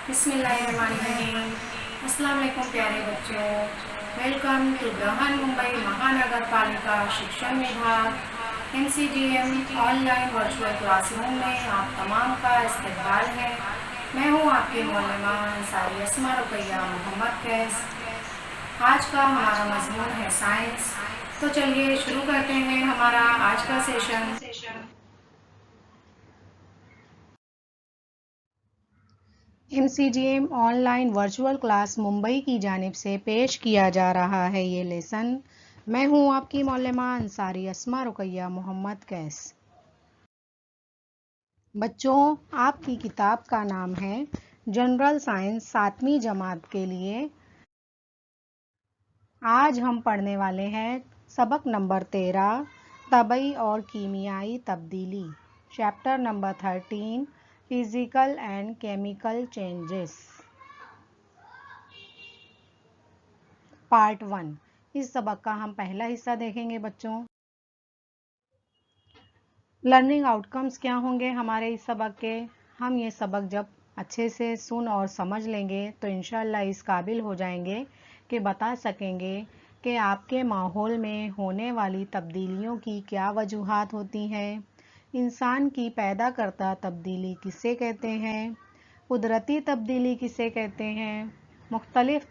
बिस्मिल्लाहिर्रहमानिर्रहीम। अस्सलाम वालेकुम प्यारे बच्चों, वेलकम टू बृहन मुंबई महानगर पालिका शिक्षण विभाग MCGM ऑनलाइन वर्चुअल क्लासरूम में आप तमाम का इस्तकबाल है। मैं हूँ आपकी मौलमा अंसारी अस्मा रुकैया मोहम्मद कैस। आज का हमारा मजमून है साइंस। तो चलिए शुरू करते हैं हमारा आज का session. MCGM online virtual class Mumbai की जानिब से पेश किया जा रहा है ये लेसन। मैं हूँ आपकी मौलमा अंसारी अस्मा रुकैया मोहम्मद कैस। बच्चों, आपकी किताब का नाम है जनरल साइंस 7वीं जमात के लिए। आज हम पढ़ने वाले हैं सबक नंबर 13, तबई और कीमियाई तब्दीली, chapter number 13, physical and chemical changes, part 1। इस सबक का हम पहला हिस्सा देखेंगे बच्चों। लर्निंग आउटकम्स क्या होंगे हमारे इस सबक के? हम ये सबक जब अच्छे से सुन और समझ लेंगे तो इंशाअल्लाह इस काबिल हो जाएंगे कि बता सकेंगे कि आपके माहौल में होने वाली तब्दीलियों की क्या वजूहात होती हैं, इंसान की पैदा करता तब्दीली किसे कहते हैं, कुदरती तब्दीली किसे कहते हैं, मुख्तलिफ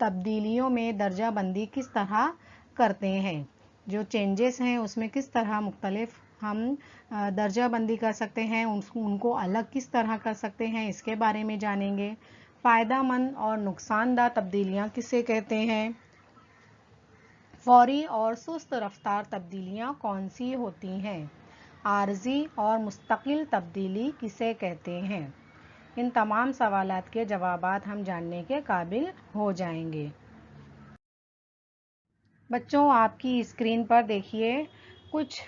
तब्दीलियों में दर्जा बंदी किस तरह करते हैं, जो चेंजेस हैं उसमें किस तरह मुख्तलिफ हम दर्जा बंदी कर सकते हैं, उनको अलग किस तरह कर सकते हैं, इसके बारे में जानेंगे। फ़ायदेमंद और नुकसानदा तब्दीलियाँ किसे कहते हैं, फौरी और सुस्त रफ्तार तब्दीलियाँ कौन सी होती हैं, आर्जी और मुस्तकिल तब्दीली किसे कहते हैं। इन तमाम सवालात के जवाबात हम जानने के काबिल हो जाएंगे। बच्चों, आपकी स्क्रीन पर देखिए कुछ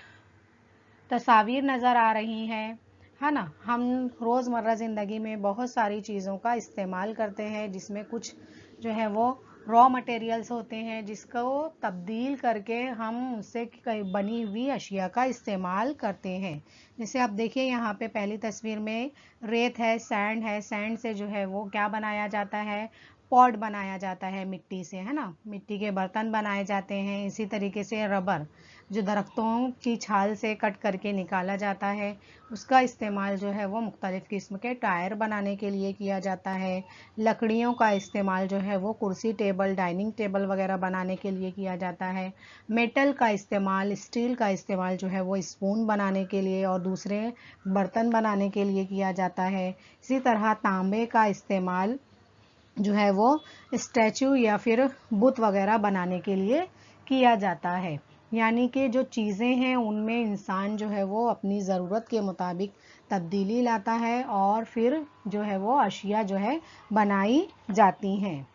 तस्वीर नज़र आ रही हैं, है ना। हम रोज़मर्रा ज़िंदगी में बहुत सारी चीज़ों का इस्तेमाल करते हैं, जिसमें कुछ जो है वो रॉ मटेरियल्स होते हैं जिसको तब्दील करके हम उससे बनी हुई अशिया का इस्तेमाल करते हैं। जैसे आप देखिए यहाँ पे पहली तस्वीर में रेत है, सैंड है। सैंड से जो है वो क्या बनाया जाता है, पॉट बनाया जाता है मिट्टी से, है ना। मिट्टी के बर्तन बनाए जाते हैं। इसी तरीके से रबर जो दरख्तों की छाल से कट करके निकाला जाता है, उसका इस्तेमाल जो है वो मुख्तलिफ़ किस्म के टायर बनाने के लिए किया जाता है। लकड़ियों का इस्तेमाल जो है वो कुर्सी टेबल, डाइनिंग टेबल वगैरह बनाने के लिए किया जाता है। मेटल का इस्तेमाल, स्टील का इस्तेमाल जो है वो स्पून बनाने के लिए और दूसरे बर्तन बनाने के लिए किया जाता है। इसी तरह तांबे का इस्तेमाल जो है वो स्टैचू या फिर बुत वगैरह बनाने के लिए किया जाता है। यानी कि जो चीज़ें हैं उनमें इंसान जो है वो अपनी ज़रूरत के मुताबिक तब्दीली लाता है और फिर जो है वो अशिया जो है बनाई जाती हैं।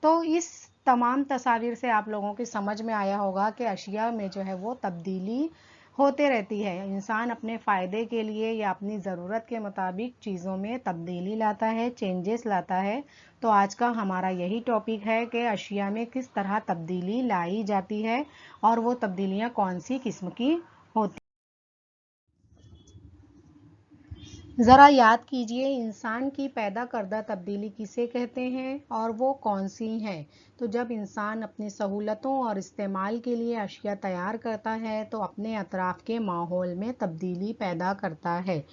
तो इस तमाम तस्वीर से आप लोगों की समझ में आया होगा कि अशिया में जो है वो तब्दीली होते रहती है। इंसान अपने फ़ायदे के लिए या अपनी ज़रूरत के मुताबिक चीज़ों में तब्दीली लाता है, चेंजेस लाता है। तो आज का हमारा यही टॉपिक है कि अशिया में किस तरह तब्दीली लाई जाती है और वो तब्दीलियाँ कौन सी किस्म की होती। ज़रा याद कीजिए, इंसान की पैदा करदा तब्दीली किसे कहते हैं और वो कौन सी हैं। तो जब इंसान अपनी सहूलतों और इस्तेमाल के लिए अशिया तैयार करता है तो अपने अतराफ़ के माहौल में तब्दीली पैदा करता है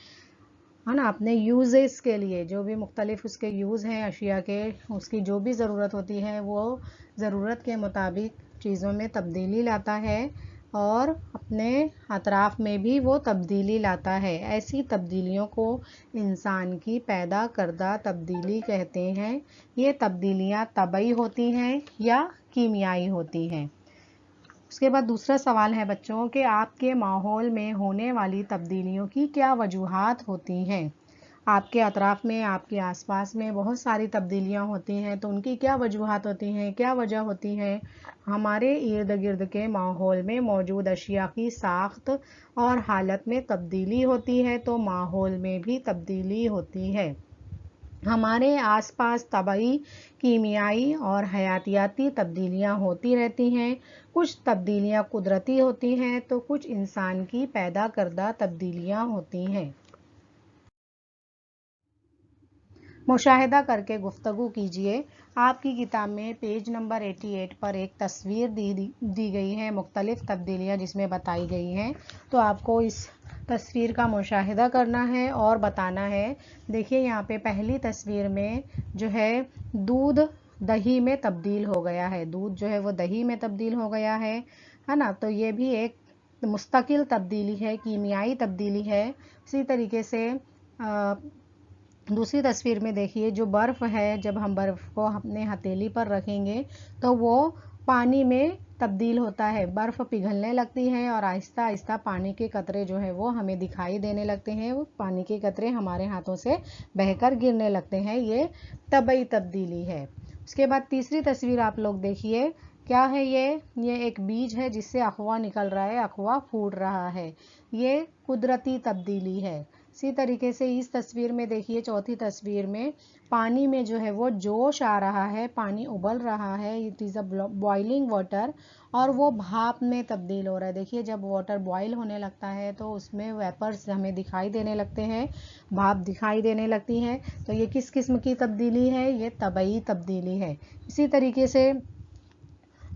ना। अपने यूजेस के लिए जो भी मुख्तलिफ उसके यूज़ हैं अशिया के, उसकी जो भी ज़रूरत होती है वो ज़रूरत के मुताबिक चीज़ों में तब्दीली लाता है और अपने अतराफ़ में भी वो तब्दीली लाता है। ऐसी तब्दीलियों को इंसान की पैदा करदा तब्दीली कहते हैं। ये तब्दीलियाँ तबई होती हैं या कीमियाई होती हैं। उसके बाद दूसरा सवाल है बच्चों कि आपके माहौल में होने वाली तब्दीलियों की क्या वजूहात होती हैं। आपके अतराफ़ में, आपके आसपास में बहुत सारी तब्दीलियाँ होती हैं, तो उनकी क्या वजूहात होती हैं, क्या वजह होती है। हमारे इर्द गिर्द के माहौल में मौजूद अशिया की साख्त और हालत में तब्दीली होती है तो माहौल में भी तब्दीली होती है। हमारे आसपास तबई, कीमियाई और हयातियाती तब्दीलियाँ होती रहती हैं। कुछ तब्दीलियाँ कुदरती होती हैं तो कुछ इंसान की पैदा करदा तब्दीलियाँ होती हैं। मुशाहिदा करके गुफ्तगू कीजिए। आपकी किताब में पेज नंबर 88 पर एक तस्वीर दी गई है, मुख्तलिफ तब्दीलियाँ जिसमें बताई गई हैं। तो आपको इस तस्वीर का मुशाहिदा करना है और बताना है। देखिए यहाँ पे पहली तस्वीर में जो है दूध दही में तब्दील हो गया है, दूध जो है वो दही में तब्दील हो गया है ना। तो ये भी एक मुस्तकिल तब्दीली है, कीमियाई तब्दीली है। इसी तरीके से दूसरी तस्वीर में देखिए जो बर्फ़ है, जब हम बर्फ़ को अपने हथेली पर रखेंगे तो वो पानी में तब्दील होता है, बर्फ़ पिघलने लगती है और आहिस्ता आहिस्ता पानी के कतरे जो है वो हमें दिखाई देने लगते हैं, वो पानी के कतरे हमारे हाथों से बहकर गिरने लगते हैं। ये तबई तब्दीली है। उसके बाद तीसरी तस्वीर आप लोग देखिए, क्या है ये एक बीज है जिससे अखवा निकल रहा है, अखवा फूट रहा है। ये कुदरती तब्दीली है। इसी तरीके से इस तस्वीर में देखिए, चौथी तस्वीर में पानी में जो है वो जोश आ रहा है, पानी उबल रहा है, it is a boiling water, और वो भाप में तब्दील हो रहा है। देखिए जब वाटर बॉयल होने लगता है तो उसमें वेपर्स हमें दिखाई देने लगते हैं, भाप दिखाई देने लगती है। तो ये किस किस्म की तब्दीली है? ये तबई तब्दीली है। इसी तरीके से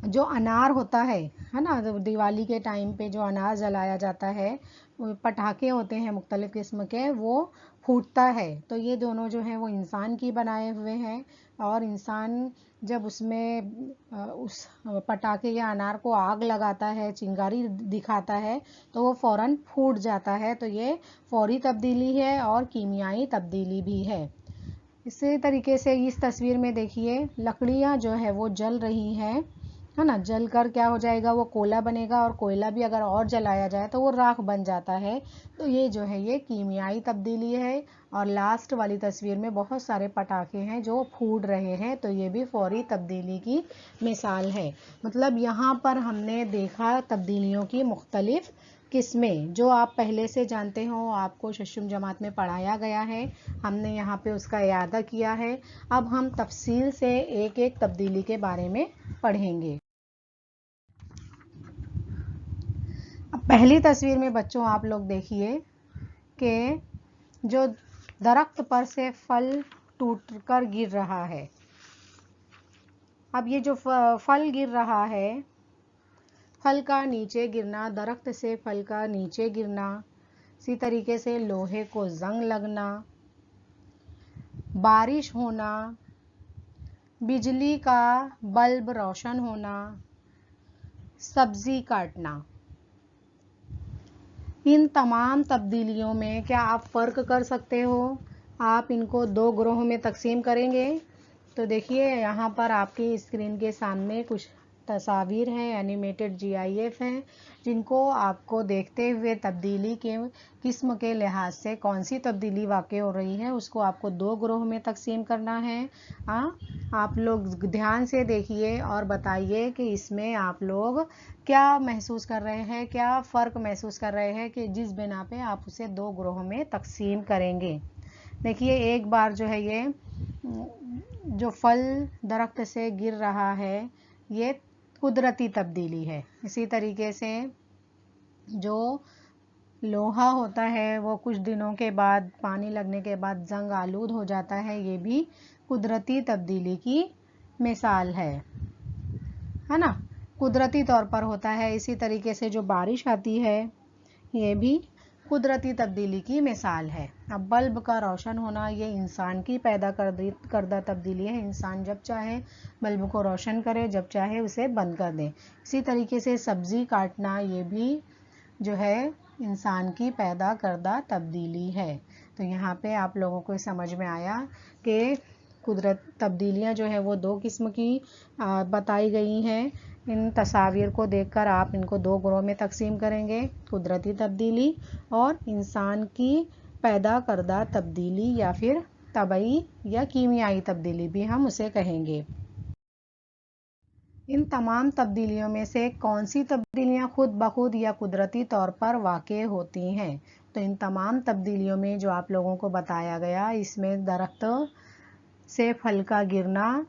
जो अनार होता है ना, दिवाली के टाइम पे जो अनार जलाया जाता है, पटाखे होते हैं मुख्तलिफ़ किस्म के, वो फूटता है। तो ये दोनों जो हैं वो इंसान की बनाए हुए हैं, और इंसान जब उसमें उस पटाखे या अनार को आग लगाता है, चिंगारी दिखाता है, तो वो फ़ौरन फूट जाता है। तो ये फौरी तब्दीली है और कीमियाई तब्दीली भी है। इसी तरीके से इस तस्वीर में देखिए लकड़ियाँ जो है वो जल रही हैं, है ना। जल कर क्या हो जाएगा, वो कोयला बनेगा, और कोयला भी अगर और जलाया जाए तो वो राख बन जाता है। तो ये जो है ये कीमियाई तब्दीली है। और लास्ट वाली तस्वीर में बहुत सारे पटाखे हैं जो फूट रहे हैं, तो ये भी फौरी तब्दीली की मिसाल है। मतलब यहाँ पर हमने देखा तब्दीलियों की मुख्तलिफ किस्में, जो आप पहले से जानते हो, आपको शशुम जमात में पढ़ाया गया है, हमने यहाँ पे उसका इयादा किया है। अब हम तफसील से एक एक तब्दीली के बारे में पढ़ेंगे। अब पहली तस्वीर में बच्चों आप लोग देखिए कि जो दरख्त पर से फल टूटकर गिर रहा है। अब ये जो फल गिर रहा है, फल का नीचे गिरना, दरख्त से फल का नीचे गिरना, इसी तरीके से लोहे को जंग लगना, बारिश होना, बिजली का बल्ब रोशन होना, सब्जी काटना। इन तमाम तब्दीलियों में क्या आप फ़र्क कर सकते हो? आप इनको दो ग्रोह में तकसीम करेंगे। तो देखिए यहाँ पर आपकी स्क्रीन के सामने कुछ तस्वीर हैं, एनिमेटेड GIF हैं, जिनको आपको देखते हुए तब्दीली के किस्म के लिहाज से कौन सी तब्दीली वाक़ई हो रही है उसको आपको दो ग्रोह में तकसीम करना है। आप लोग ध्यान से देखिए और बताइए कि इसमें आप लोग क्या महसूस कर रहे हैं, क्या फ़र्क महसूस कर रहे हैं कि जिस बिना पे आप उसे दो ग्रोह में तकसीम करेंगे। देखिए एक बार जो है ये जो फल दरख्त से गिर रहा है, ये कुदरती तब्दीली है। इसी तरीके से जो लोहा होता है वो कुछ दिनों के बाद, पानी लगने के बाद जंग आलूद हो जाता है, ये भी कुदरती तब्दीली की मिसाल है ना, कुदरती तौर पर होता है। इसी तरीके से जो बारिश आती है, ये भी कुदरती तब्दीली की मिसाल है। अब बल्ब का रोशन होना, ये इंसान की पैदा करदा तब्दीली है। इंसान जब चाहे बल्ब को रोशन करे, जब चाहे उसे बंद कर दे। इसी तरीके से सब्ज़ी काटना, ये भी जो है इंसान की पैदा करदा तब्दीली है। तो यहाँ पे आप लोगों को समझ में आया कि कुदरत तब्दीलियाँ जो है वो दो किस्म की बताई गई हैं। इन तस्वीर को देखकर आप इनको दो ग्रोह में तकसीम करेंगे, कुदरती तब्दीली और इंसान की पैदा करदा तब्दीली, या फिर तबई या कीमियाई तब्दीली भी हम उसे कहेंगे। इन तमाम तब्दीलियों में से कौन सी तब्दीलियाँ खुद ब खुद या कुदरती तौर पर वाक़ई होती हैं? तो इन तमाम तब्दीलियों में जो आप लोगों को बताया गया, इसमें दरख्त से फल का गिरना,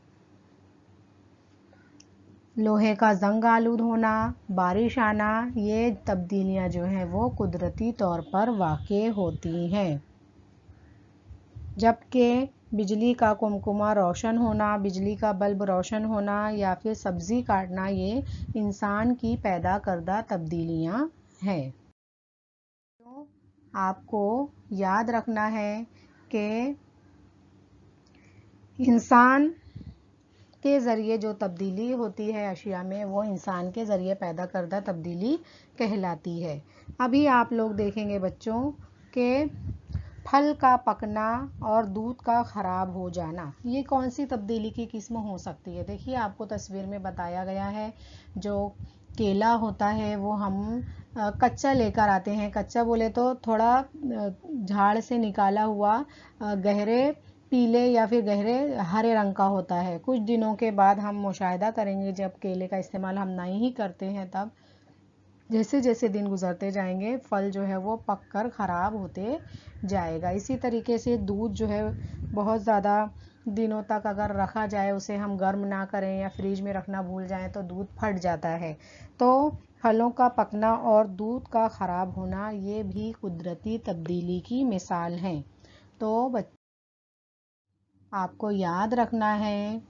लोहे का जंग आलूद होना, बारिश आना, ये तब्दीलियाँ जो हैं वो कुदरती तौर पर वाक़ई होती हैं। जबकि बिजली का कुमकुमा रोशन होना, बिजली का बल्ब रोशन होना या फिर सब्जी काटना, ये इंसान की पैदा करदा तब्दीलियां हैं। तो आपको याद रखना है कि इंसान के ज़रिए जो तब्दीली होती है अशिया में, वो इंसान के ज़रिए पैदा करदा तब्दीली कहलाती है। अभी आप लोग देखेंगे बच्चों कि फल का पकना और दूध का ख़राब हो जाना, ये कौन सी तब्दीली की किस्म हो सकती है। देखिए आपको तस्वीर में बताया गया है, जो केला होता है वो हम कच्चा लेकर आते हैं। कच्चा बोले तो थोड़ा झाड़ से निकाला हुआ गहरे पीले या फिर गहरे हरे रंग का होता है। कुछ दिनों के बाद हम मुशाहिदा करेंगे, जब केले का इस्तेमाल हम नहीं ही करते हैं, तब जैसे जैसे दिन गुजरते जाएंगे फल जो है वो पक कर ख़राब होते जाएगा। इसी तरीके से दूध जो है बहुत ज़्यादा दिनों तक अगर रखा जाए, उसे हम गर्म ना करें या फ्रिज में रखना भूल जाएं तो दूध फट जाता है। तो फलों का पकना और दूध का ख़राब होना ये भी कुदरती तब्दीली की मिसाल हैं। तो आपको याद रखना है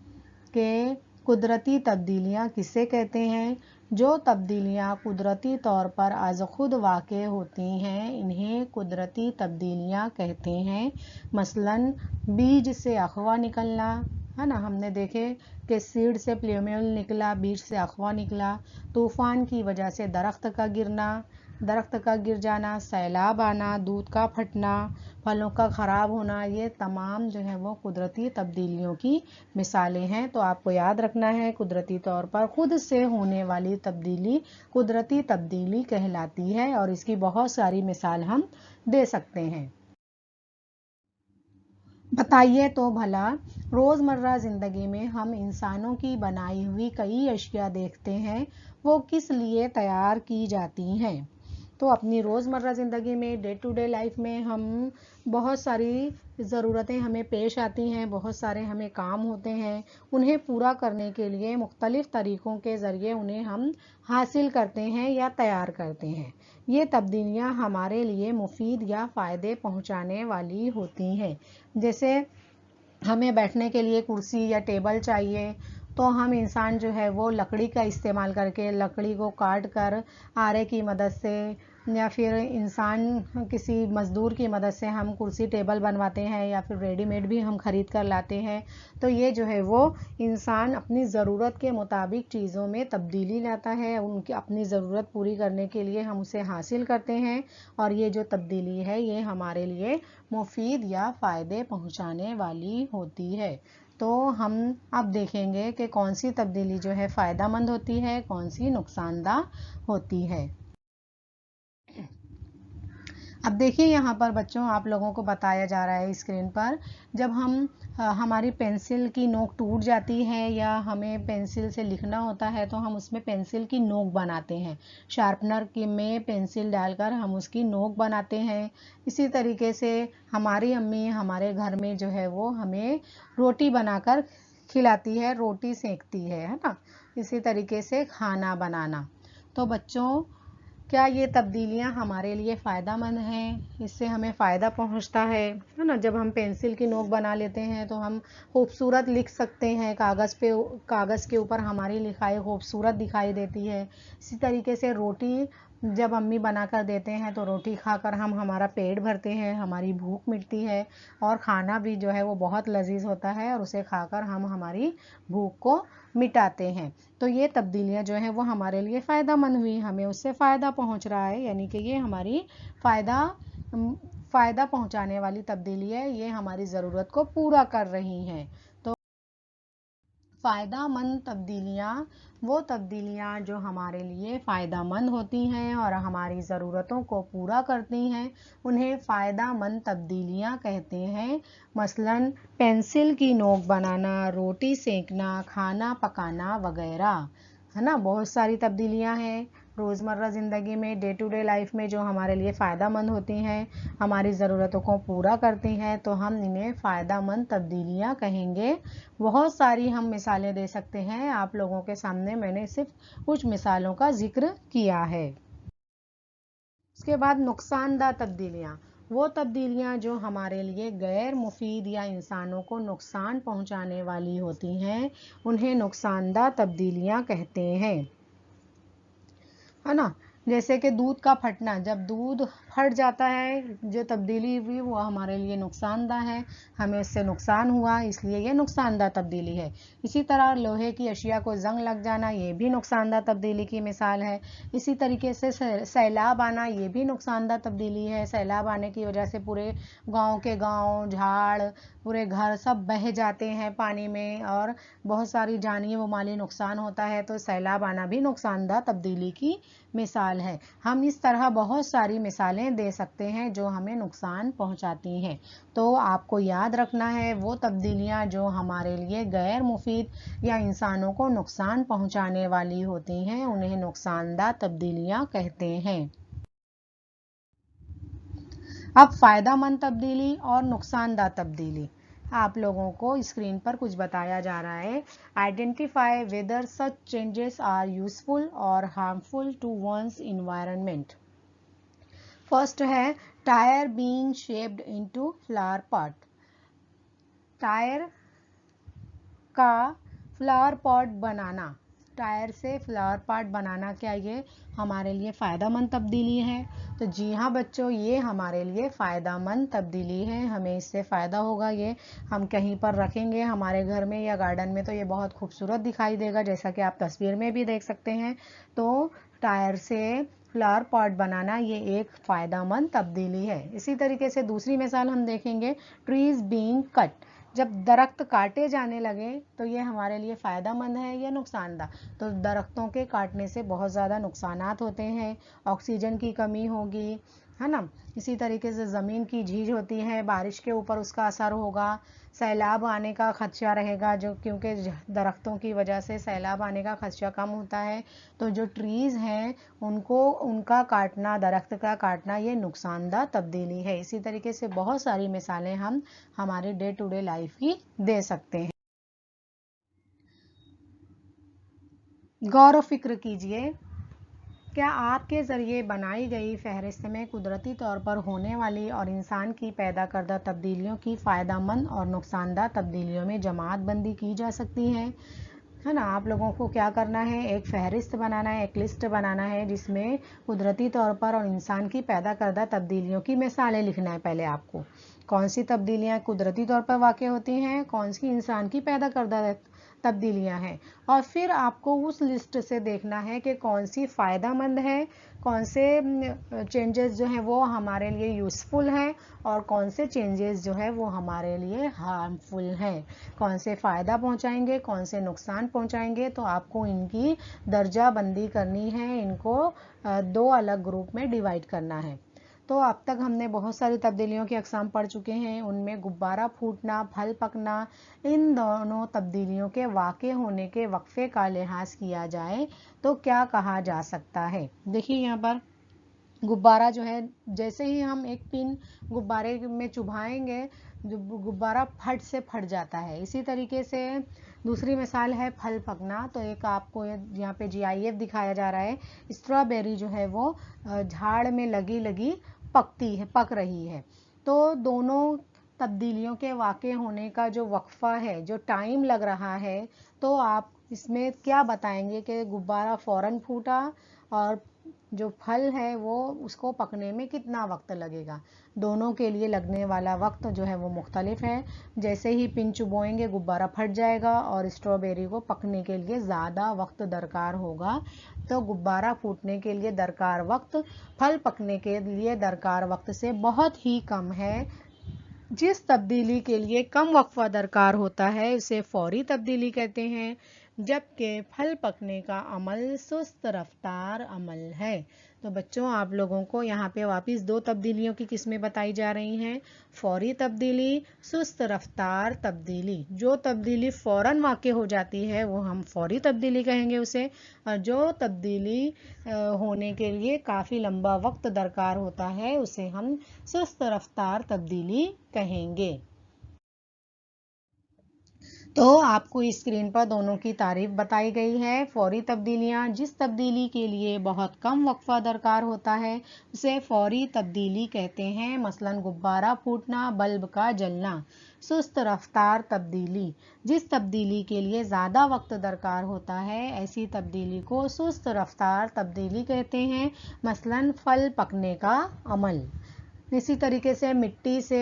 कि कुदरती तब्दीलियाँ किसे कहते हैं। जो तब्दीलियाँ कुदरती तौर पर आज खुद वाक़ होती हैं, इन्हें कुदरती तब्दीलियाँ कहते हैं। मसलन बीज से अखवा निकलना, है ना, हमने देखे कि सीड से प्लूमेल निकला, बीज से अखवा निकला। तूफ़ान की वजह से दरख्त का गिर जाना, सैलाब आना, दूध का फटना, फलों का ख़राब होना, ये तमाम जो है वो कुदरती तब्दीलियों की मिसालें हैं। तो आपको याद रखना है, कुदरती तौर पर खुद से होने वाली तब्दीली कुदरती तब्दीली कहलाती है और इसकी बहुत सारी मिसाल हम दे सकते हैं। बताइए तो भला, रोज़मर्रा ज़िंदगी में हम इंसानों की बनाई हुई कई अशिया देखते हैं, वो किस लिए तैयार की जाती हैं। तो अपनी रोज़मर्रा ज़िंदगी में, डे टू डे लाइफ में हम बहुत सारी ज़रूरतें हमें पेश आती हैं, बहुत सारे हमें काम होते हैं। उन्हें पूरा करने के लिए मुख्तलिफ़ तरीक़ों के ज़रिए उन्हें हम हासिल करते हैं या तैयार करते हैं। ये तब्दीलियाँ हमारे लिए मुफीद या फ़ायदे पहुँचाने वाली होती हैं। जैसे हमें बैठने के लिए कुर्सी या टेबल चाहिए, तो हम इंसान जो है वो लकड़ी का इस्तेमाल करके, लकड़ी को काट कर आरे की मदद से या फिर इंसान किसी मज़दूर की मदद से हम कुर्सी टेबल बनवाते हैं, या फिर रेडीमेड भी हम ख़रीद कर लाते हैं। तो ये जो है वो इंसान अपनी ज़रूरत के मुताबिक चीज़ों में तब्दीली लाता है, उनकी अपनी ज़रूरत पूरी करने के लिए हम उसे हासिल करते हैं, और ये जो तब्दीली है ये हमारे लिए मुफीद या फ़ायदे पहुँचाने वाली होती है। तो हम अब देखेंगे कि कौन सी तब्दीली जो है फ़ायदा मंद होती है, कौन सी नुकसानदा होती है। अब देखिए यहाँ पर बच्चों, आप लोगों को बताया जा रहा है स्क्रीन पर, जब हमारी पेंसिल की नोक टूट जाती है या हमें पेंसिल से लिखना होता है, तो हम उसमें पेंसिल की नोक बनाते हैं। शार्पनर में पेंसिल डालकर हम उसकी नोक बनाते हैं। इसी तरीके से हमारी अम्मी हमारे घर में जो है वो हमें रोटी बनाकर खिलाती है, रोटी सेकती है ना। इसी तरीके से खाना बनाना। तो बच्चों, क्या ये तब्दीलियाँ हमारे लिए फ़ायदा मंद हैं, इससे हमें फ़ायदा पहुँचता है ना। जब हम पेंसिल की नोक बना लेते हैं तो हम खूबसूरत लिख सकते हैं, कागज़ के ऊपर हमारी लिखाई खूबसूरत दिखाई देती है। इसी तरीके से रोटी जब अम्मी बना कर देते हैं तो रोटी खाकर हम हमारा पेट भरते हैं, हमारी भूख मिटती है, और खाना भी जो है वो बहुत लजीज होता है, और उसे खाकर हम हमारी भूख को मिटाते हैं। तो ये तब्दीलियाँ जो हैं वो हमारे लिए फ़ायदा मंद हुई, हमें उससे फ़ायदा पहुँच रहा है, यानी कि ये हमारी फ़ायदा पहुँचाने वाली तब्दीली है, ये हमारी ज़रूरत को पूरा कर रही हैं। तो फ़ायदा मंद तब्दीलियाँ वो तब्दीलियाँ जो हमारे लिए फ़ायदा मंद होती हैं और हमारी ज़रूरतों को पूरा करती हैं, उन्हें फ़ायदा मंद तब्दीलियाँ कहते हैं। मसलन पेंसिल की नोक बनाना, रोटी सेकना, खाना पकाना वगैरह, है ना। बहुत सारी तब्दीलियाँ हैं रोज़मर्रा ज़िंदगी में, डे टू डे लाइफ में, जो हमारे लिए फ़ायदा मंद होती हैं, हमारी ज़रूरतों को पूरा करती हैं, तो हम इन्हें फ़ायदा मंद तब्दीलियाँ कहेंगे। बहुत सारी हम मिसालें दे सकते हैं, आप लोगों के सामने मैंने सिर्फ कुछ मिसालों का जिक्र किया है। उसके बाद नुकसानदा तब्दीलियाँ। وہ تبدیلیاں جو ہمارے لیے غیر مفید یا انسانوں کو نقصان پہنچانے والی ہوتی ہیں انہیں نقصان دہ تبدیلیاں کہتے ہیں، ہے نا. جیسے کہ دودھ کا پھٹنا، جب دودھ پھٹ جاتا ہے جو تبدیلی ہوئی وہ ہمارے لیے نقصان دہ ہے، ہمیں اس سے نقصان ہوا اس لیے یہ نقصان دہ تبدیلی ہے. اسی طرح لوہے کی اشیاء کو زنگ لگ جانا یہ بھی نقصان دہ تبدیلی کی مثال ہے. اسی طریقے سے سیلاب آنا یہ بھی نقصان دہ تبدیلی ہے. سیلاب آنے کی وجہ سے پورے گاؤں کے گاؤں، جھاڑ، پورے گھر سب بہہ جاتے ہیں پانی میں اور بہت ساری جانی و مالی نقصان ہوتا ہے، تو سیلاب آنا بھی نقصان دہ تبدیلی کی مثال ہے. ہم اس طرح بہت ساری مثالیں دے سکتے ہیں جو ہمیں نقصان پہنچاتی ہیں. تو آپ کو یاد رکھنا ہے وہ تبدیلیاں جو ہمارے لیے غیر مفید یا انسانوں کو نقصان پہنچانے والی ہوتی ہیں انہیں نقصان دہ تبدیلیاں کہتے ہیں. اب فائدہ مند تبدیلی اور نقصان دہ تبدیلی. آپ لوگوں کو اسکرین پر کچھ بتایا جا رہا ہے. Identify whether such changes are useful اور harmful to one's environment. First ہے tyre being shaped into flower pot. Tyre کا فلاور پاٹ بنانا، ٹائر سے فلاور پاٹ بنانا کیا یہ ہمارے لیے فائدہ مند تبدیلی ہے؟ تو جی ہاں بچوں، یہ ہمارے لیے فائدہ مند تبدیلی ہے. ہمیں اس سے فائدہ ہوگا. یہ ہم کہیں پر رکھیں گے ہمارے گھر میں یا گارڈن میں تو یہ بہت خوبصورت دکھائی دے گا، جیسا کہ آپ تصویر میں بھی دیکھ سکتے ہیں. تو ٹائر سے فلاور پاٹ بنانا یہ ایک فائدہ مند تبدیلی ہے. اسی طریقے سے دوسری مثال ہم دیکھیں گے ٹریز بینگ کٹ. جب درخت کاٹے جانے لگے تو یہ ہمارے لیے فائدہ مند ہے یا نقصان دہ؟ تو درختوں کے کاٹنے سے بہت زیادہ نقصانات ہوتے ہیں. آکسیجن کی کمی ہوگی، ہے نا. اسی طریقے سے زمین کی جھیج ہوتی ہے، بارش کے اوپر اس کا اثر ہوگا. سیلاب آنے کا خدشہ رہے گا جو کیونکہ درختوں کی وجہ سے سیلاب آنے کا خدشہ کم ہوتا ہے. تو جو ٹریز ہیں ان کا کاٹنا، درخت کا کاٹنا یہ نقصان دہ تبدیلی ہے. اسی طریقے سے بہت ساری مثالیں ہم ہمارے ڈے ٹو ڈے لائف کی دے سکتے ہیں. غور و فکر کیجئے، کیا آپ کے ذریعے بنائی گئی فہرست میں قدرتی طور پر ہونے والی اور انسان کی پیدا کردہ تبدیلیوں کی فائدہ مند اور نقصان دہ تبدیلیوں میں جماعت بندی کی جا سکتی ہے نا. آپ لوگوں کو کیا کرنا ہے، ایک فہرست بنانا ہے، ایک لسٹ بنانا ہے جس میں قدرتی طور پر اور انسان کی پیدا کردہ تبدیلیوں کی مثالیں لکھنا ہے. پہلے آپ کو کون سی تبدیلیاں قدرتی طور پر واقع ہوتی ہیں، کون سی انسان کی پیدا کردہ تبدیلیاں ہیں، اور پھر آپ کو اس لسٹ سے دیکھنا ہے کہ کون سی فائدہ مند ہے، کون سے چینجز جو ہیں وہ ہمارے لیے یوزفل ہیں اور کون سے چینجز جو ہے وہ ہمارے لیے ہارمفل ہیں. کون سے فائدہ پہنچائیں گے، کون سے نقصان پہنچائیں گے. تو آپ کو ان کی درجہ بندی کرنی ہے، ان کو دو الگ گروپ میں ڈیوائیڈ کرنا ہے. تو اب تک ہم نے بہت ساری تبدیلیوں کی اقسام پڑھ چکے ہیں. ان میں غبارہ پھوٹنا، پھل پکنا، ان دونوں تبدیلیوں کے واقع ہونے کے وقفے کا لحاظ کیا جائے تو کیا کہا جا سکتا ہے. دیکھیے یہاں پر غبارہ جو ہے، جیسے ہی ہم ایک پن غبارے میں چبھائیں گے جو غبارہ پھٹ سے پھٹ جاتا ہے. اسی طریقے سے دوسری مثال ہے پھل پکنا. تو ایک آپ کو یہاں پہ GIF دکھایا جا رہا ہے. اسٹرابیری جو ہے وہ جھاڑ میں لگی پک رہی ہے. تو دونوں تبدیلیوں کے واقع ہونے کا جو وقفہ ہے، جو ٹائم لگ رہا ہے، تو آپ اس میں کیا بتائیں گے کہ غبارہ فوراً پھوٹا اور جو پھل ہے وہ اس کو پکنے میں کتنا وقت لگے گا. دونوں کے لیے لگنے والا وقت جو ہے وہ مختلف ہے. جیسے ہی پن چبوئیں گے غبارہ پھٹ جائے گا اور اسٹرابیری کو پکنے کے لیے زیادہ وقت درکار ہوگا. تو غبارہ پھوٹنے کے لیے درکار وقت پھل پکنے کے لیے درکار وقت سے بہت ہی کم ہے. جس تبدیلی کے لیے کم وقفہ درکار ہوتا ہے اسے فوری تبدیلی کہتے ہیں، جبکہ پھل پکنے کا عمل سست رفتار عمل ہے. تو بچوں آپ لوگوں کو یہاں پہ واپس دو تبدیلیوں کی قسمیں بتائی جا رہی ہیں، فوری تبدیلی، سست رفتار تبدیلی. جو تبدیلی فوراً واقع ہو جاتی ہے وہ ہم فوری تبدیلی کہیں گے اسے، اور جو تبدیلی ہونے کے لیے کافی لمبا وقت درکار ہوتا ہے اسے ہم سست رفتار تبدیلی کہیں گے. तो आपको स्क्रीन पर दोनों की तारीफ बताई गई है। फौरी तब्दीलियाँ, जिस तब्दीली के लिए बहुत कम वक्फा दरकार होता है उसे फौरी तब्दीली कहते हैं। मसलन गुब्बारा फूटना, बल्ब का जलना। सुस्त रफ्तार तब्दीली, जिस तब्दीली के लिए ज़्यादा वक्त दरकार होता है ऐसी तब्दीली को सुस्त रफ्तार तब्दीली कहते हैं। मसलन फल पकने का अमल। इसी तरीके से मिट्टी से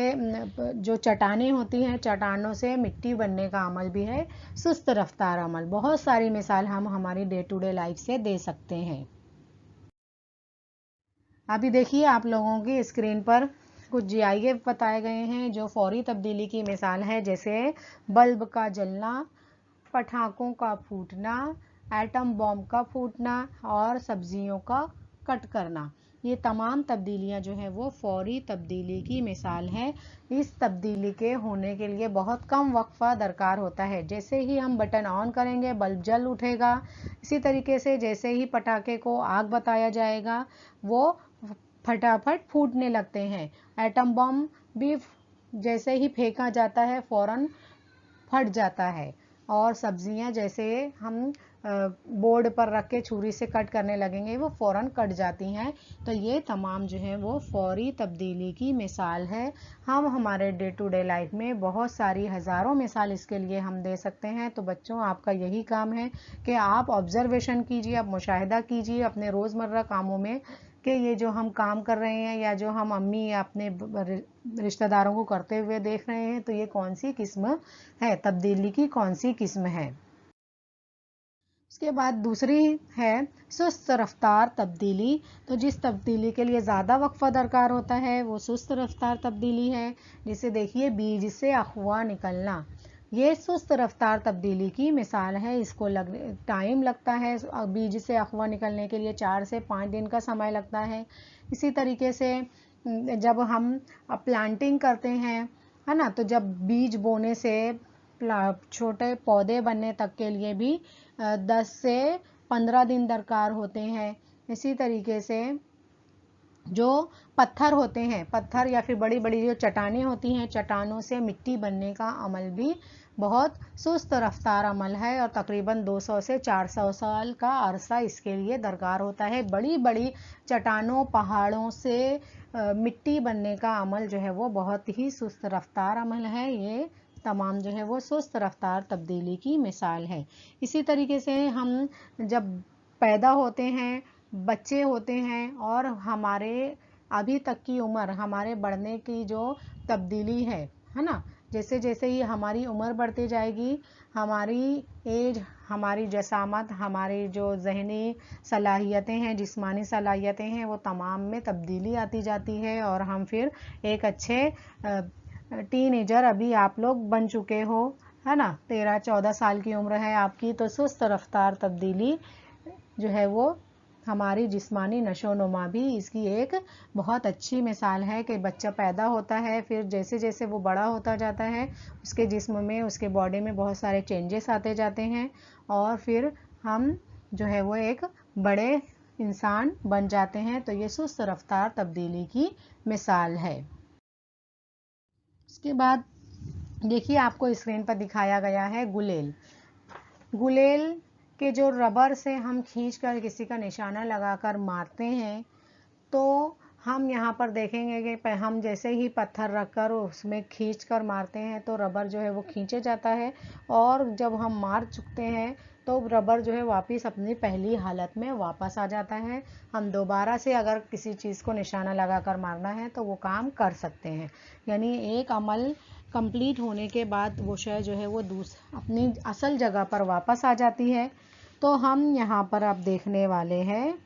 जो चट्टानें होती हैं, चट्टानों से मिट्टी बनने का अमल भी है सुस्त रफ्तार अमल। बहुत सारी मिसाल हम हमारी डे टू डे लाइफ से दे सकते हैं। अभी देखिए आप लोगों की स्क्रीन पर कुछ GIF बताए गए हैं जो फौरी तब्दीली की मिसाल है, जैसे बल्ब का जलना, पटाखों का फूटना, एटम बॉम्ब का फूटना और सब्जियों का कट करना। ये तमाम तब्दीलियां जो है वो फौरी तब्दीली की मिसाल है। इस तब्दीली के होने के लिए बहुत कम वक्फा दरकार होता है। जैसे ही हम बटन ऑन करेंगे बल्ब जल उठेगा। इसी तरीके से जैसे ही पटाखे को आग बताया जाएगा वो फटाफट फूटने लगते हैं। एटम बम भी जैसे ही फेंका जाता है फौरन फट जाता है। और सब्जियां जैसे हम बोर्ड पर रख के छुरी से कट करने लगेंगे वो फ़ौरन कट जाती हैं। तो ये तमाम जो है वो फौरी तब्दीली की मिसाल है। हम हमारे डे टू डे लाइफ में बहुत सारी हज़ारों मिसाल इसके लिए हम दे सकते हैं। तो बच्चों आपका यही काम है कि आप ऑब्जर्वेशन कीजिए, आप मुशाहिदा कीजिए अपने रोज़मर्रा कामों में कि ये जो हम काम कर रहे हैं या जो हम अम्मी या अपने रिश्तेदारों को करते हुए देख रहे हैं तो ये कौन सी किस्म है, तब्दीली की कौन सी किस्म है। उसके बाद दूसरी है सुस्त रफ्तार तब्दीली। तो जिस तब्दीली के लिए ज़्यादा वक्फा दरकार होता है वो सुस्त रफ्तार तब्दीली है। जिसे देखिए बीज से अफवाह निकलना, ये सुस्त रफ्तार तब्दीली की मिसाल है। इसको टाइम लगता है, बीज से अफवाह निकलने के लिए 4 से 5 दिन का समय लगता है। इसी तरीके से जब हम प्लांटिंग करते हैं, है ना, तो जब बीज बोने से छोटे पौधे बनने तक के लिए भी 10 से 15 दिन दरकार होते हैं। इसी तरीके से जो पत्थर होते हैं, पत्थर या फिर बड़ी बड़ी जो चट्टानें होती हैं, चट्टानों से मिट्टी बनने का अमल भी बहुत सुस्त रफ्तार अमल है और तकरीबन 200 से 400 साल का अरसा इसके लिए दरकार होता है। बड़ी बड़ी चट्टानों, पहाड़ों से मिट्टी बनने का अमल जो है वो बहुत ही सुस्त रफ्तार अमल है। ये तमाम जो है वो सुस्त रफ्तार तब्दीली की मिसाल है। इसी तरीके से हम जब पैदा होते हैं, बच्चे होते हैं और हमारे अभी तक की उम्र, हमारे बढ़ने की जो तब्दीली है ना, जैसे जैसे ही हमारी उम्र बढ़ती जाएगी हमारी एज, हमारी जसामत, हमारी जो जहनी सलाहियतें हैं, जिस्मानी सलाहियतें हैं, वो तमाम में तब्दीली आती जाती है और हम फिर एक अच्छे टीनेजर अभी आप लोग बन चुके हो, है ना, 13-14 साल की उम्र है आपकी। तो सुस्त रफ्तार तब्दीली जो है वो हमारी जिस्मानी नशोनुमा भी इसकी एक बहुत अच्छी मिसाल है कि बच्चा पैदा होता है, फिर जैसे जैसे वो बड़ा होता जाता है उसके जिस्म में, उसके बॉडी में बहुत सारे चेंजेस आते जाते हैं और फिर हम जो है वो एक बड़े इंसान बन जाते हैं। तो ये सुस्त रफ्तार तब्दीली की मिसाल है। उसके बाद देखिए आपको स्क्रीन पर दिखाया गया है गुलेल। गुलेल के जो रबर से हम खींचकर किसी का निशाना लगाकर मारते हैं तो हम यहाँ पर देखेंगे कि हम जैसे ही पत्थर रखकर उसमें खींचकर मारते हैं तो रबर जो है वो खींचे जाता है और जब हम मार चुकते हैं तो रबर जो है वापस अपनी पहली हालत में वापस आ जाता है। हम दोबारा से अगर किसी चीज़ को निशाना लगाकर मारना है तो वो काम कर सकते हैं। यानी एक अमल कंप्लीट होने के बाद वो शय जो है वो अपनी असल जगह पर वापस आ जाती है। तो हम यहाँ पर अब देखने वाले हैं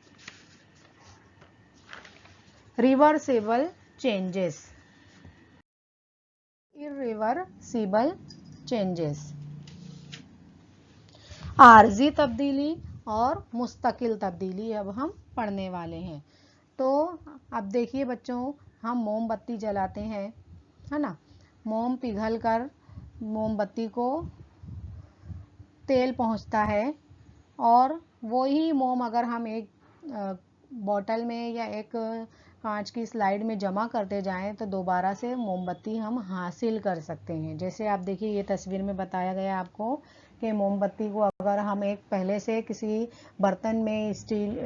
रिवर्सिबल चेंजेस, इरिवर्सिबल चेंजेस, आर्जी तब्दीली और मुस्तकिल तब्दीली अब हम पढ़ने वाले हैं। तो अब देखिए बच्चों, हम मोमबत्ती जलाते हैं, है ना, मोम पिघल कर मोमबत्ती को तेल पहुंचता है और वही मोम अगर हम एक बॉटल में या एक कांच की स्लाइड में जमा करते जाएं तो दोबारा से मोमबत्ती हम हासिल कर सकते हैं। जैसे आप देखिए ये तस्वीर में बताया गया आपको कि मोमबत्ती को अगर हम एक पहले से किसी बर्तन में स्टील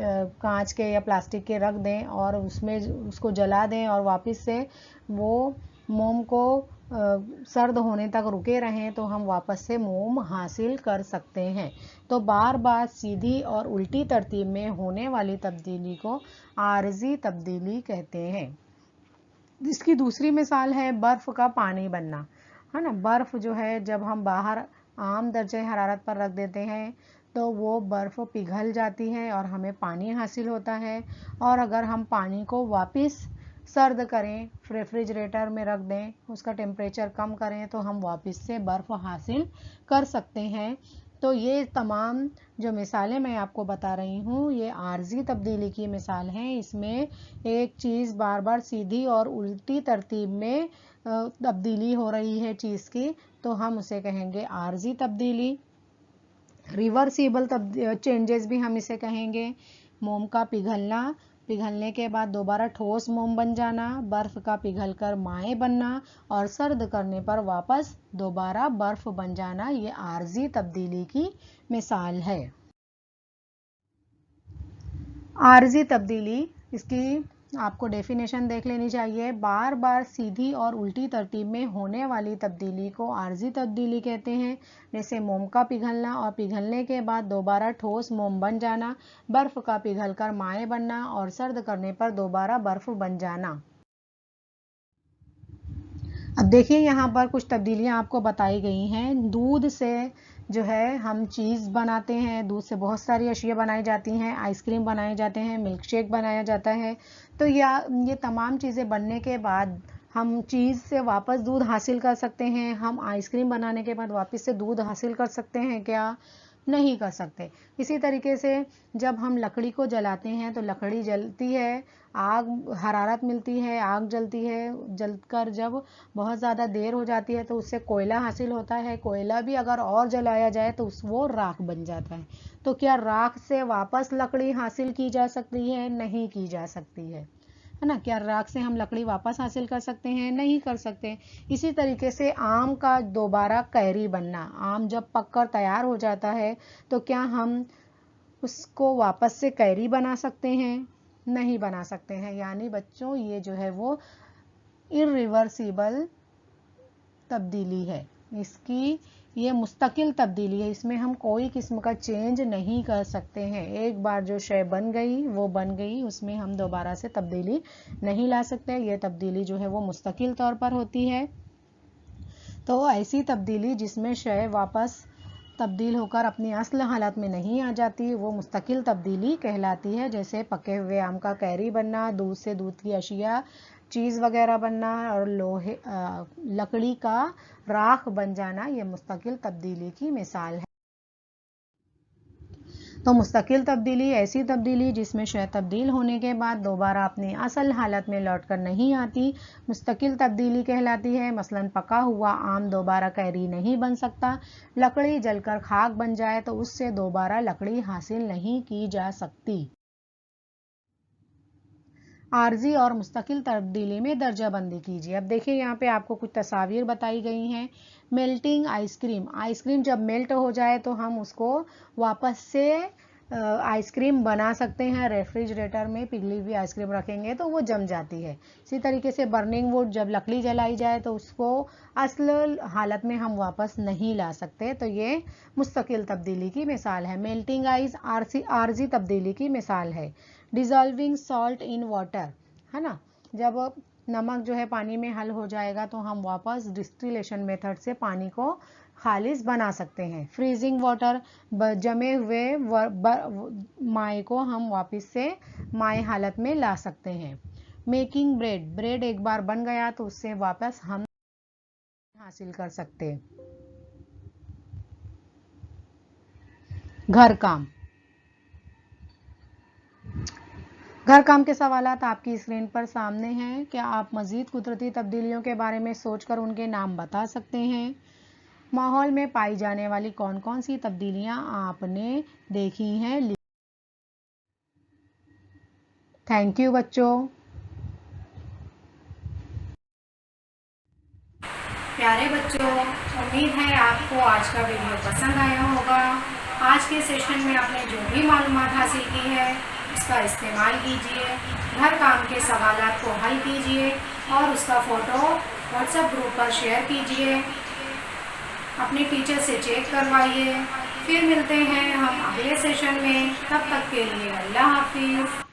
कांच के या प्लास्टिक के रख दें और उसमें उसको जला दें और वापस से वो मोम को सर्द होने तक रुके रहें तो हम वापस से मोम हासिल कर सकते हैं। तो बार बार सीधी और उल्टी तरतीब में होने वाली तब्दीली को आर्जी तब्दीली कहते हैं। इसकी दूसरी मिसाल है बर्फ का पानी बनना, है ना। बर्फ जो है जब हम बाहर आम दर्जे हरारत पर रख देते हैं तो वो बर्फ पिघल जाती है और हमें पानी हासिल होता है। और अगर हम पानी को वापस सर्द करें, रेफ्रिजरेटर में रख दें, उसका टेम्परेचर कम करें तो हम वापस से बर्फ़ हासिल कर सकते हैं। तो ये तमाम जो मिसालें मैं आपको बता रही हूँ ये आर्जी तब्दीली की मिसाल हैं। इसमें एक चीज़ बार बार सीधी और उल्टी तरतीब में तब्दीली हो रही है चीज़ की, तो हम उसे कहेंगे आर्जी तब्दीली। रिवर्सिबल चेंजेस भी हम इसे कहेंगे। मोम का पिघलना, पिघलने के बाद दोबारा ठोस मोम बन जाना, बर्फ का पिघलकर माए बनना और सर्द करने पर वापस दोबारा बर्फ बन जाना, ये आर्जी तब्दीली की मिसाल है। आर्जी तब्दीली, इसकी आपको डेफिनेशन देख लेनी चाहिए। बार बार सीधी और उल्टी तरतीब में होने वाली तब्दीली को आर्जी तब्दीली कहते हैं। जैसे मोम का पिघलना और पिघलने के बाद दोबारा ठोस मोम बन जाना, बर्फ का पिघलकर माए बनना और सर्द करने पर दोबारा बर्फ बन जाना। अब देखिए यहाँ पर कुछ तब्दीलियाँ आपको बताई गई हैं। दूध से जो है हम चीज़ बनाते हैं, दूध से बहुत सारी अशिया बनाई जाती हैं, आइसक्रीम बनाए जाते हैं, मिल्क शेक बनाया जाता है। तो ये तमाम चीज़ें बनने के बाद हम चीज़ से वापस दूध हासिल कर सकते हैं। हम आइसक्रीम बनाने के बाद वापस से दूध हासिल कर सकते हैं क्या? नहीं कर सकते। इसी तरीके से जब हम लकड़ी को जलाते हैं तो लकड़ी जलती है, आग हरारत मिलती है, आग जलती है, जलकर जब बहुत ज़्यादा देर हो जाती है तो उससे कोयला हासिल होता है। कोयला भी अगर और जलाया जाए तो वो राख बन जाता है। तो क्या राख से वापस लकड़ी हासिल की जा सकती है? नहीं की जा सकती है ना। क्या राख से हम लकड़ी वापस हासिल कर सकते हैं? नहीं कर सकते। इसी तरीके से आम का दोबारा कैरी बनना, आम जब पककर तैयार हो जाता है तो क्या हम उसको वापस से कैरी बना सकते हैं? नहीं बना सकते हैं। यानी बच्चों ये जो है वो इरिवर्सिबल तब्दीली है, इसकी ये मुस्तकिल तब्दीली है, इसमें हम कोई किस्म का चेंज नहीं कर सकते हैं। एक बार जो शय बन गई वो बन गई, उसमें हम दोबारा से तब्दीली नहीं ला सकते। ये तब्दीली जो है वो मुस्तकिल तौर पर होती है। तो ऐसी तब्दीली जिसमें शय वापस तब्दील होकर अपनी असल हालत में नहीं आ जाती वो मुस्तकिल तब्दीली कहलाती है। जैसे पके हुए आम का कैरी बनना, दूध से दूध की अशिया, चीज़ वगैरह बनना और लकड़ी का राख बन जाना, ये मुस्तकिल तब्दीली की मिसाल है। तो मुस्तकिल तब्दीली ऐसी तब्दीली जिसमें शय तब्दील होने के बाद दोबारा अपनी असल हालत में लौटकर नहीं आती, मुस्तकिल तब्दीली कहलाती है। मसलन पका हुआ आम दोबारा कैरी नहीं बन सकता, लकड़ी जलकर खाक बन जाए तो उससे दोबारा लकड़ी हासिल नहीं की जा सकती। आर्जी और मुस्तकिल तब्दीली में दर्जाबंदी कीजिए। अब देखिए यहाँ पे आपको कुछ तस्वीर बताई गई हैं। मेल्टिंग आइसक्रीम, आइसक्रीम जब मेल्ट हो जाए तो हम उसको वापस से आइसक्रीम बना सकते हैं। रेफ्रिजरेटर में पिघली हुई आइसक्रीम रखेंगे तो वो जम जाती है। इसी तरीके से बर्निंग वुड, जब लकड़ी जलाई जाए तो उसको असल हालत में हम वापस नहीं ला सकते। तो ये मुस्तकिल तब्दीली की मिसाल है। मेल्टिंग आइस आर्जी तब्दीली की मिसाल है। डिजॉल्विंग सॉल्ट इन वाटर, है ना, जब नमक जो है पानी में हल हो जाएगा तो हम वापस डिस्टिलेशन मेथड से पानी को खालिस बना सकते हैं। फ्रीजिंग वाटर, जमे हुए माए को हम वापस से माए हालत में ला सकते हैं। मेकिंग ब्रेड, ब्रेड एक बार बन गया तो उससे वापस हम हासिल कर सकते हैं। घर काम, घर काम के सवालात आपकी स्क्रीन पर सामने हैं। क्या आप मज़ीद कुदरती तब्दीलियों के बारे में सोचकर उनके नाम बता सकते हैं? माहौल में पाई जाने वाली कौन कौन सी तब्दीलियां आपने देखी हैं? थैंक यू बच्चों। پیارے بچوں، امید ہے آپ کو آج کا ویڈیو پسند آیا ہوگا۔ آج کے سیشن میں آپ نے جو بھی معلومات حاصل کی ہے اس کا استعمال کیجئے، گھر کام کے سوالات کو حل کیجئے اور اس کا فوٹو واٹس ایپ گروپ پر شیئر کیجئے، اپنے ٹیچر سے چیک کروائیے۔ پھر ملتے ہیں ہم اگلے سیشن میں، تب تک کے لیے اللہ حافظ۔